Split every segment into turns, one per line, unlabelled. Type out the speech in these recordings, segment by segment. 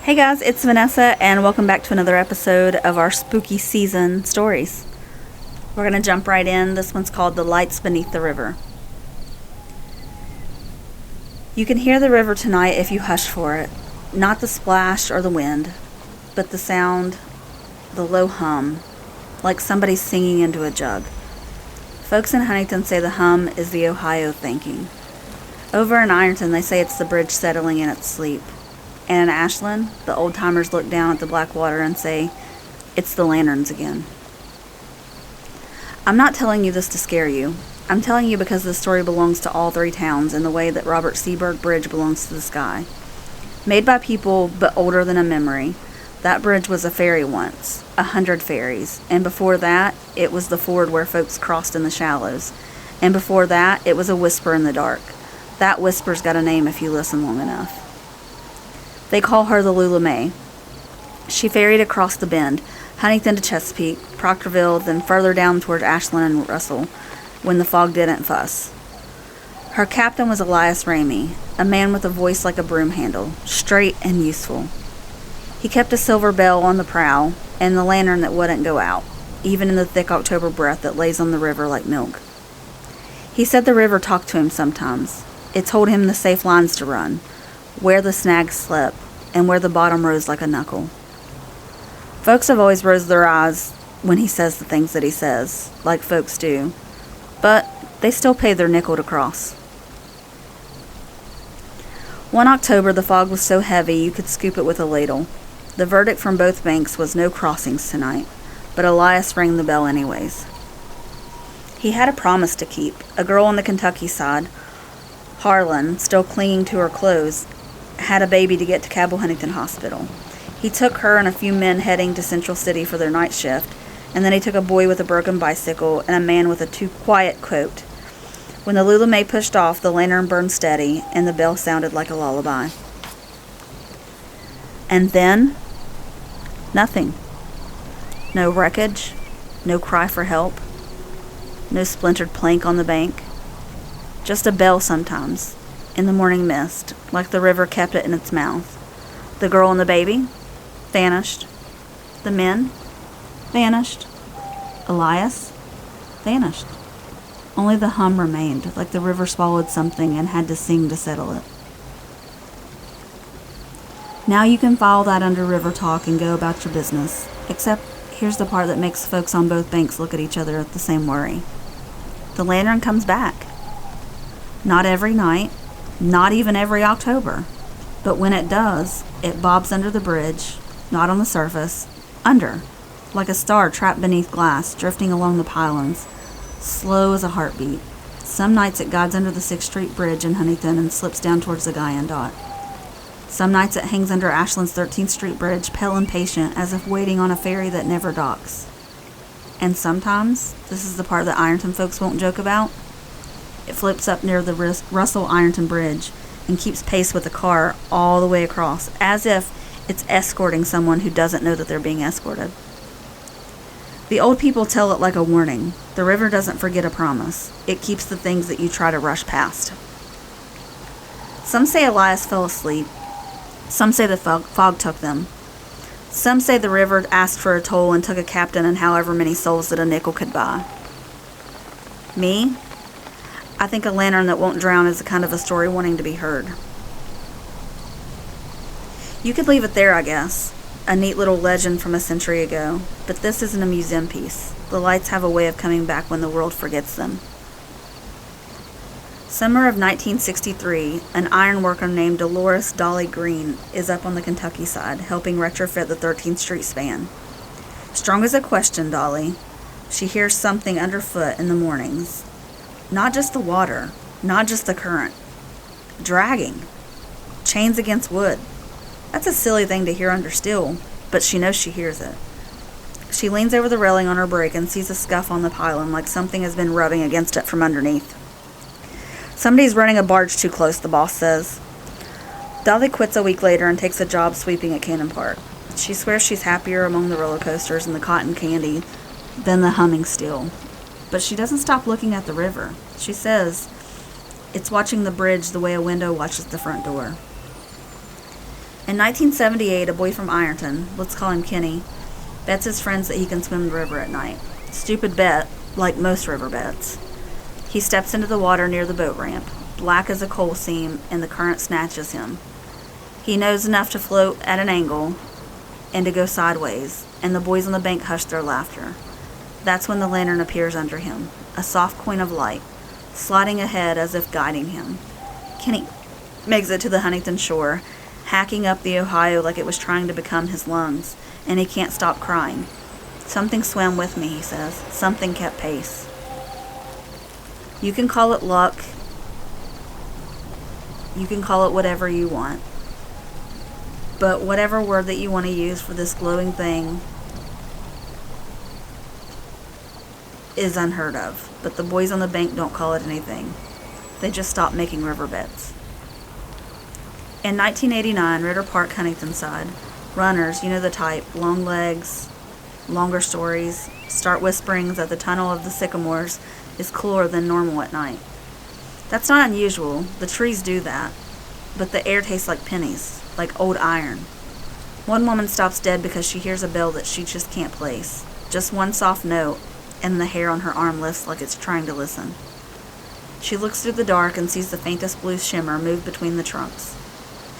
Hey guys, it's Vanessa, and welcome back to another episode of our spooky season stories. We're going to jump right in. This one's called The Lights Beneath the River. You can hear the river tonight if you hush for it. Not the splash or the wind, but the sound, the low hum, like somebody singing into a jug. Folks in Huntington say the hum is the Ohio thinking. Over in Ironton, they say it's the bridge settling in its sleep. And in Ashland, the old-timers look down at the black water and say, it's the lanterns again. I'm not telling you this to scare you. I'm telling you because this story belongs to all three towns in the way that Robert Seaberg Bridge belongs to the sky. Made by people, but older than a memory, that bridge was a ferry once, 100 ferries, and before that, it was the ford where folks crossed in the shallows, and before that, it was a whisper in the dark. That whisper's got a name if you listen long enough. They call her the Lula May. She ferried across the bend, Huntington to Chesapeake, Proctorville, then further down toward Ashland and Russell, when the fog didn't fuss. Her captain was Elias Ramey, a man with a voice like a broom handle, straight and useful. He kept a silver bell on the prow, and the lantern that wouldn't go out, even in the thick October breath that lays on the river like milk. He said the river talked to him sometimes. It told him the safe lines to run, where the snags slept, and where the bottom rose like a knuckle. Folks have always raised their eyes when he says the things that he says, like folks do, but they still pay their nickel to cross. One October, the fog was so heavy you could scoop it with a ladle. The verdict from both banks was no crossings tonight, but Elias rang the bell anyways. He had a promise to keep. A girl on the Kentucky side, Harlan, still clinging to her clothes, had a baby to get to Cabell Huntington Hospital. He took her and a few men heading to Central City for their night shift, and then he took a boy with a broken bicycle and a man with a too quiet coat. When the Lula May pushed off, the lantern burned steady, and the bell sounded like a lullaby. And then, nothing. No wreckage, no cry for help, no splintered plank on the bank. Just a bell sometimes, in the morning mist, like the river kept it in its mouth. The girl and the baby? Vanished. The men? Vanished. Elias? Vanished. Only the hum remained, like the river swallowed something and had to sing to settle it. Now you can file that under river talk and go about your business, except here's the part that makes folks on both banks look at each other with the same worry. The lantern comes back. Not every night, not even every October, but when it does, it bobs under the bridge, not on the surface, under, like a star trapped beneath glass, drifting along the pylons, slow as a heartbeat. Some nights it guides under the 6th Street Bridge in Huntington and slips down towards the Guyan Dot. Some nights it hangs under Ashland's 13th Street Bridge, pale and patient, as if waiting on a ferry that never docks. And sometimes, this is the part that Ironton folks won't joke about, it flips up near the Russell-Ironton Bridge and keeps pace with the car all the way across, as if it's escorting someone who doesn't know that they're being escorted. The old people tell it like a warning. The river doesn't forget a promise. It keeps the things that you try to rush past. Some say Elias fell asleep. Some say the fog took them. Some say the river asked for a toll and took a captain and however many souls that a nickel could buy. Me? I think a lantern that won't drown is the kind of a story wanting to be heard. You could leave it there, I guess. A neat little legend from a century ago. But this isn't a museum piece. The lights have a way of coming back when the world forgets them. Summer of 1963, an ironworker named Dolores Dolly Green is up on the Kentucky side, helping retrofit the 13th Street span. Strong as a question, Dolly. She hears something underfoot in the mornings. Not just the water, not just the current. Dragging. Chains against wood. That's a silly thing to hear under steel, but she knows she hears it. She leans over the railing on her brake and sees a scuff on the pylon like something has been rubbing against it from underneath. Somebody's running a barge too close, the boss says. Dolly quits a week later and takes a job sweeping at Cannon Park. She swears she's happier among the roller coasters and the cotton candy than the humming steel. But she doesn't stop looking at the river. She says, it's watching the bridge the way a window watches the front door. In 1978, a boy from Ironton, let's call him Kenny, bets his friends that he can swim the river at night. Stupid bet, like most river bets. He steps into the water near the boat ramp, black as a coal seam, and the current snatches him. He knows enough to float at an angle and to go sideways, and the boys on the bank hush their laughter. That's when the lantern appears under him, a soft coin of light, sliding ahead as if guiding him. Kenny makes it to the Huntington shore, hacking up the Ohio like it was trying to become his lungs, and he can't stop crying. Something swam with me, he says. Something kept pace. You can call it luck. You can call it whatever you want. But whatever word that you want to use for this glowing thing is unheard of. But the boys on the bank don't call it anything. They just stop making river bets. In 1989, Ritter Park, Huntington side, runners, you know the type, long legs, longer stories, start whispering that the tunnel of the sycamores is cooler than normal at night. That's not unusual. The trees do that. But the air tastes like pennies, like old iron. One woman stops dead because she hears a bell that she just can't place. Just one soft note, and the hair on her arm lifts like it's trying to listen. She looks through the dark and sees the faintest blue shimmer move between the trunks,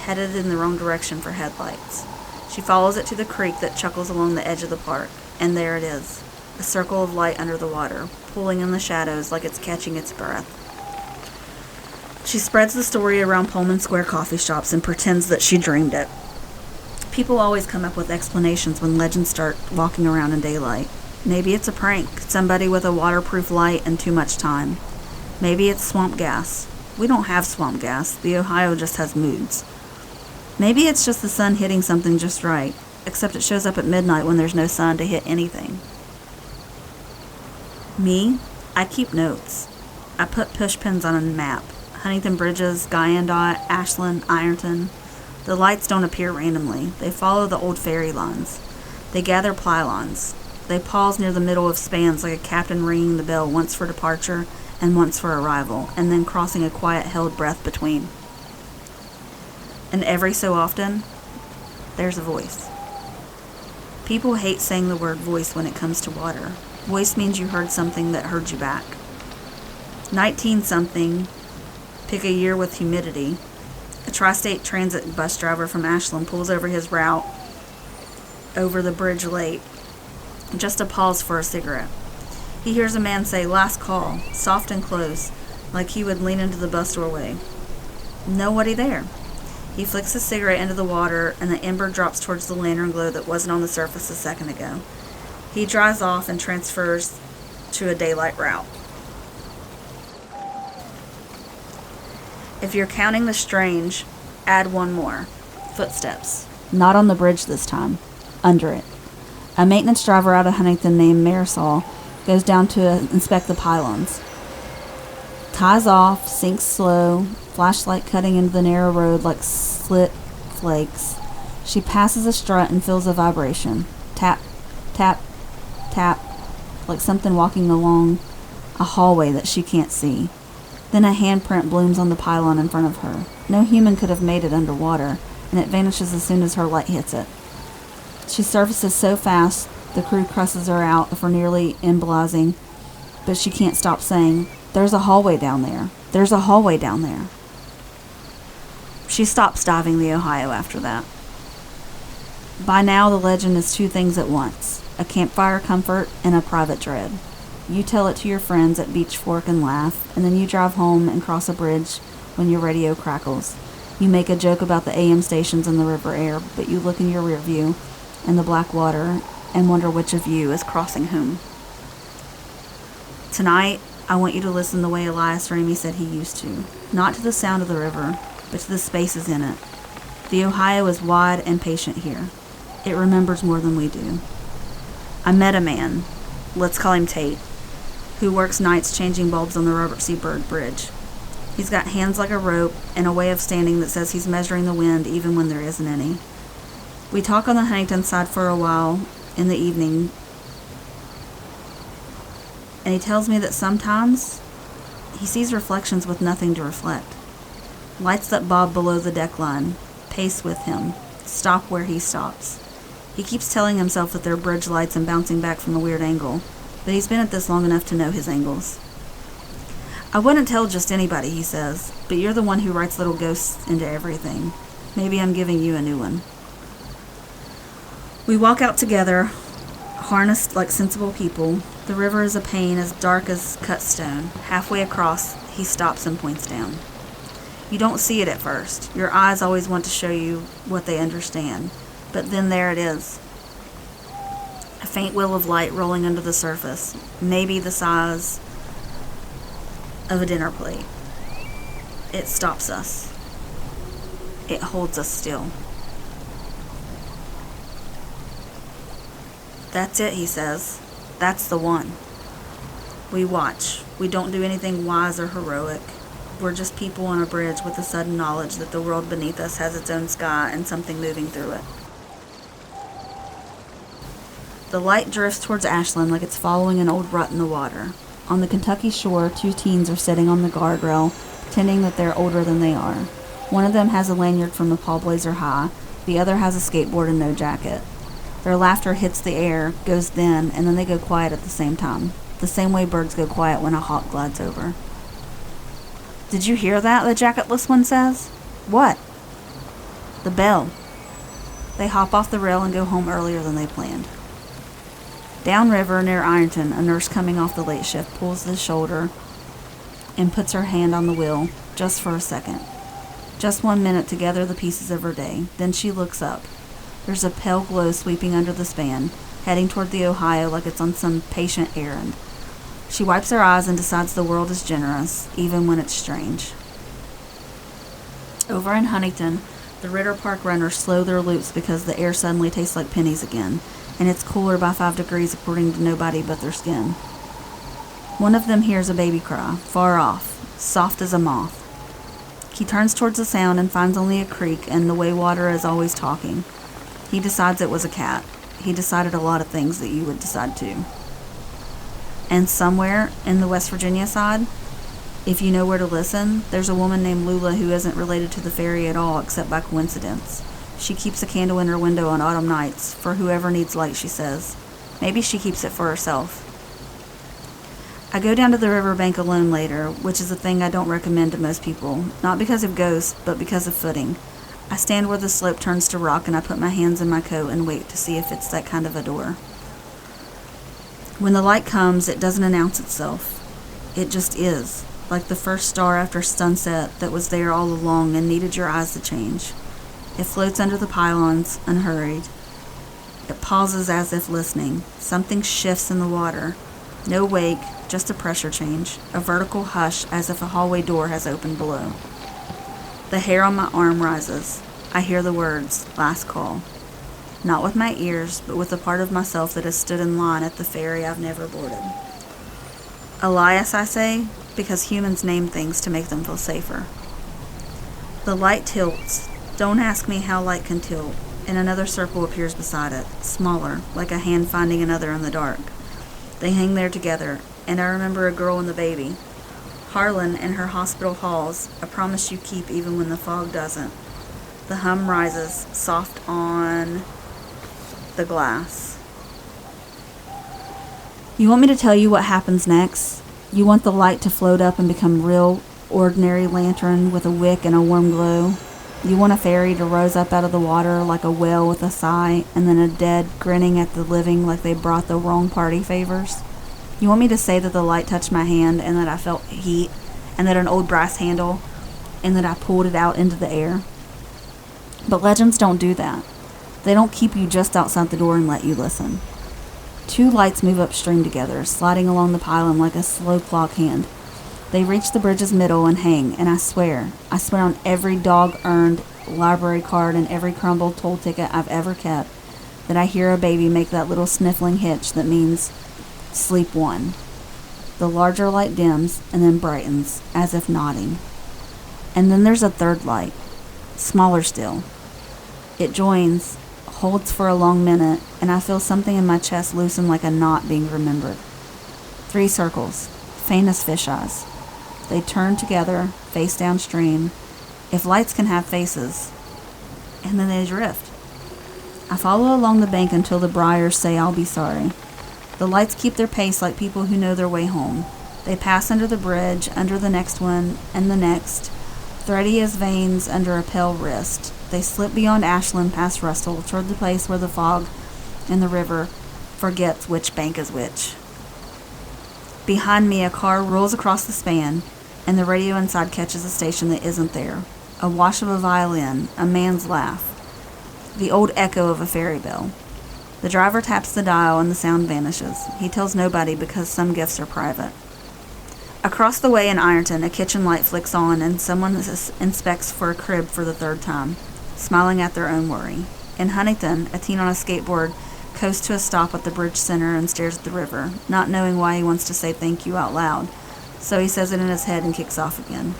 headed in the wrong direction for headlights. She follows it to the creek that chuckles along the edge of the park, and there it is, a circle of light under the water, pulling in the shadows like it's catching its breath. She spreads the story around Pullman Square coffee shops and pretends that she dreamed it. People always come up with explanations when legends start walking around in daylight. Maybe it's a prank, somebody with a waterproof light and too much time. Maybe it's swamp gas. We don't have swamp gas. The Ohio just has moods. Maybe it's just the sun hitting something just right, except it shows up at midnight when there's no sun to hit anything. Me, I keep notes. I put push pins on a map. Huntington Bridges, Guyandotte, Ashland, Ironton. The lights don't appear randomly. They follow the old ferry lines. They gather pylons. They pause near the middle of spans like a captain ringing the bell once for departure and once for arrival, and then crossing a quiet held breath between. And every so often, there's a voice. People hate saying the word voice when it comes to water. Voice means you heard something that heard you back. 19-something, pick a year with humidity, a tri-state transit bus driver from Ashland pulls over his route over the bridge late, just to pause for a cigarette. He hears a man say, "Last call," soft and close, like he would lean into the bus doorway. Nobody there. He flicks his cigarette into the water, and the ember drops towards the lantern glow that wasn't on the surface a second ago. He drives off and transfers to a daylight route. If you're counting the strange, add one more. Footsteps. Not on the bridge this time. Under it. A maintenance driver out of Huntington named Marisol goes down to inspect the pylons. Ties off, sinks slow, flashlight cutting into the narrow road like slit flakes. She passes a strut and feels a vibration. Tap, tap, tap, like something walking along a hallway that she can't see. Then a handprint blooms on the pylon in front of her. No human could have made it underwater, and it vanishes as soon as her light hits it. She surfaces so fast, the crew crosses her out for nearly embolizing, but she can't stop saying, "There's a hallway down there. There's a hallway down there." She stops diving the Ohio after that. By now, the legend is two things at once, a campfire comfort and a private dread. You tell it to your friends at Beach Fork and laugh, and then you drive home and cross a bridge when your radio crackles. You make a joke about the AM stations and the river air, but you look in your rear view and the black water and wonder which of you is crossing whom. Tonight, I want you to listen the way Elias Ramey said he used to, not to the sound of the river, but to the spaces in it. The Ohio is wide and patient here. It remembers more than we do. I met a man, let's call him Tate, who works nights changing bulbs on the Robert C. Byrd Bridge. He's got hands like a rope and a way of standing that says he's measuring the wind even when there isn't any. We talk on the Huntington side for a while in the evening, and he tells me that sometimes he sees reflections with nothing to reflect. Lights that bob below the deck line pace with him, stop where he stops. He keeps telling himself that they're bridge lights and bouncing back from a weird angle, but he's been at this long enough to know his angles. I wouldn't tell just anybody, he says, but you're the one who writes little ghosts into everything. Maybe I'm giving you a new one. We walk out together, harnessed like sensible people. The river is a pane as dark as cut stone. Halfway across, he stops and points down. You don't see it at first. Your eyes always want to show you what they understand. But then there it is. A faint wheel of light rolling under the surface, maybe the size of a dinner plate. It stops us. It holds us still. That's it, he says. That's the one. We watch. We don't do anything wise or heroic. We're just people on a bridge with the sudden knowledge that the world beneath us has its own sky and something moving through it. The light drifts towards Ashland like it's following an old rut in the water. On the Kentucky shore, 2 teens are sitting on the guardrail, pretending that they're older than they are. One of them has a lanyard from the Paul Blazer High. The other has a skateboard and no jacket. Their laughter hits the air, goes then, and then they go quiet at the same time. The same way birds go quiet when a hawk glides over. Did you hear that? The jacketless one says. What? The bell. They hop off the rail and go home earlier than they planned. Downriver near Ironton, a nurse coming off the late shift pulls the shoulder and puts her hand on the wheel, just for a second. Just 1 minute to gather the pieces of her day. Then she looks up. There's a pale glow sweeping under the span, heading toward the Ohio like it's on some patient errand. She wipes her eyes and decides the world is generous, even when it's strange. Over in Huntington, the Ritter Park runners slow their loops because the air suddenly tastes like pennies again, and it's cooler by 5 degrees according to nobody but their skin. One of them hears a baby cry, far off, soft as a moth. He turns towards the sound and finds only a creek and the way water is always talking. He decides it was a cat. He decided a lot of things that you would decide too. And somewhere in the West Virginia side, if you know where to listen, there's a woman named Lula who isn't related to the ferry at all except by coincidence. She keeps a candle in her window on autumn nights for whoever needs light, she says. Maybe she keeps it for herself. I go down to the riverbank alone later, which is a thing I don't recommend to most people, not because of ghosts, but because of footing. I stand where the slope turns to rock and I put my hands in my coat and wait to see if it's that kind of a door. When the light comes, it doesn't announce itself. It just is, like the first star after sunset that was there all along and needed your eyes to change. It floats under the pylons, unhurried. It pauses as if listening. Something shifts in the water. No wake, just a pressure change, a vertical hush as if a hallway door has opened below. The hair on my arm rises. I hear the words, last call. Not with my ears, but with a part of myself that has stood in line at the ferry I've never boarded. Elias, I say, because humans name things to make them feel safer. The light tilts. Don't ask me how light can tilt. And another circle appears beside it, smaller, like a hand finding another in the dark. They hang there together, and I remember a girl and the baby. Harlan and her hospital halls, a promise you keep even when the fog doesn't. The hum rises, soft on the glass. You want me to tell you what happens next? You want the light to float up and become real, ordinary lantern with a wick and a warm glow? You want a fairy to rise up out of the water like a whale with a sigh, and then a dead grinning at the living like they brought the wrong party favors? You want me to say that the light touched my hand and that I felt heat, and that an old brass handle, and that I pulled it out into the air? But legends don't do that. They don't keep you just outside the door and let you listen. 2 lights move upstream together, sliding along the pylon like a slow clock hand. They reach the bridge's middle and hang, and I swear on every dog-earned library card and every crumbled toll ticket I've ever kept, that I hear a baby make that little sniffling hitch that means sleep one. The larger light dims and then brightens, as if nodding. And then there's a third light, smaller still. It joins, holds for a long minute, and I feel something in my chest loosen like a knot being remembered. 3 circles, faint as fish eyes. They turn together, face downstream, if lights can have faces, and then they drift. I follow along the bank until the briars say I'll be sorry. The lights keep their pace like people who know their way home. They pass under the bridge, under the next one, and the next, thready as veins under a pale wrist. They slip beyond Ashland past Russell toward the place where the fog and the river forgets which bank is which. Behind me, a car rolls across the span, and the radio inside catches a station that isn't there. A wash of a violin, a man's laugh, the old echo of a ferry bell. The driver taps the dial and the sound vanishes. He tells nobody because some gifts are private. Across the way in Ironton, a kitchen light flicks on and someone inspects for a crib for the third time, smiling at their own worry. In Huntington, a teen on a skateboard coasts to a stop at the bridge center and stares at the river, not knowing why he wants to say thank you out loud, so he says it in his head and kicks off again.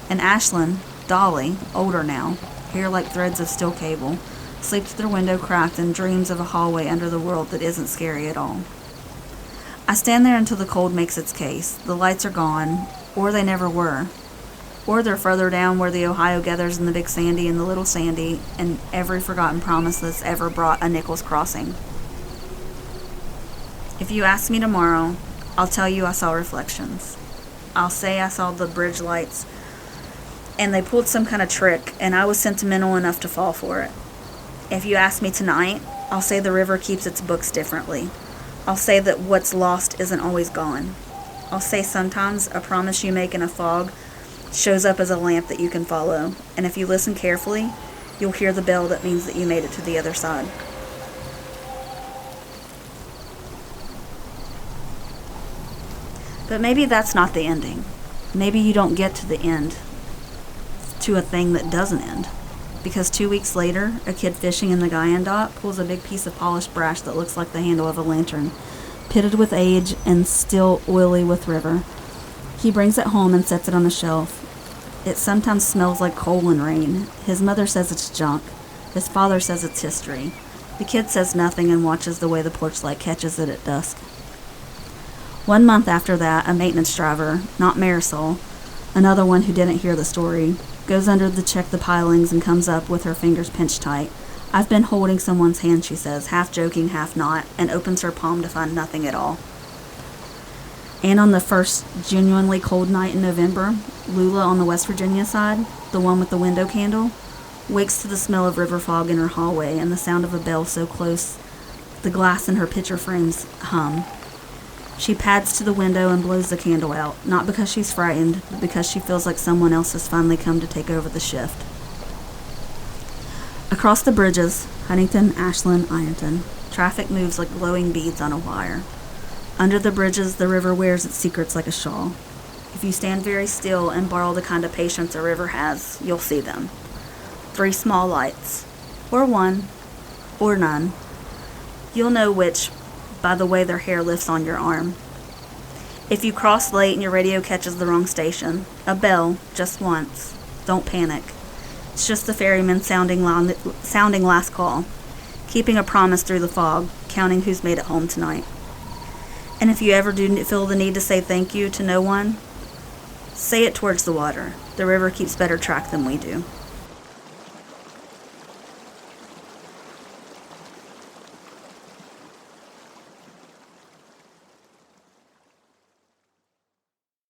In Ashland, Dolly, older now, hair like threads of steel cable, sleeps with her window cracked and dreams of a hallway under the world that isn't scary at all. I stand there until the cold makes its case. The lights are gone, or they never were. Or they're further down where the Ohio gathers in the Big Sandy and the Little Sandy and every forgotten promise that's ever brought a Nichols crossing. If you ask me tomorrow, I'll tell you I saw reflections. I'll say I saw the bridge lights and they pulled some kind of trick and I was sentimental enough to fall for it. If you ask me tonight, I'll say the river keeps its books differently. I'll say that what's lost isn't always gone. I'll say sometimes a promise you make in a fog shows up as a lamp that you can follow, and if you listen carefully, you'll hear the bell that means that you made it to the other side. But maybe that's not the ending. Maybe you don't get to the end, to a thing that doesn't end. Because 2 weeks later, a kid fishing in the Guyan dock pulls a big piece of polished brass that looks like the handle of a lantern, pitted with age and still oily with river. He brings it home and sets it on the shelf. It sometimes smells like coal and rain. His mother says it's junk. His father says it's history. The kid says nothing and watches the way the porch light catches it at dusk. 1 month after that, a maintenance driver, not Marisol, another one who didn't hear the story, goes under to check the pilings and comes up with her fingers pinched tight. I've been holding someone's hand, she says, half joking, half not, and opens her palm to find nothing at all. And on the first genuinely cold night in November, Lula on the West Virginia side, the one with the window candle, wakes to the smell of river fog in her hallway and the sound of a bell so close the glass in her picture frames hum. She pads to the window and blows the candle out, not because she's frightened, but because she feels like someone else has finally come to take over the shift. Across the bridges, Huntington, Ashland, Ironton, traffic moves like glowing beads on a wire. Under the bridges, the river wears its secrets like a shawl. If you stand very still and borrow the kind of patience a river has, you'll see them. 3 small lights, or 1, or none. You'll know which by the way their hair lifts on your arm. If you cross late and your radio catches the wrong station, a bell, just once. Don't panic. It's just the ferryman sounding last call, keeping a promise through the fog, counting who's made it home tonight. And if you ever do feel the need to say thank you to no one, say it towards the water. The river keeps better track than we do.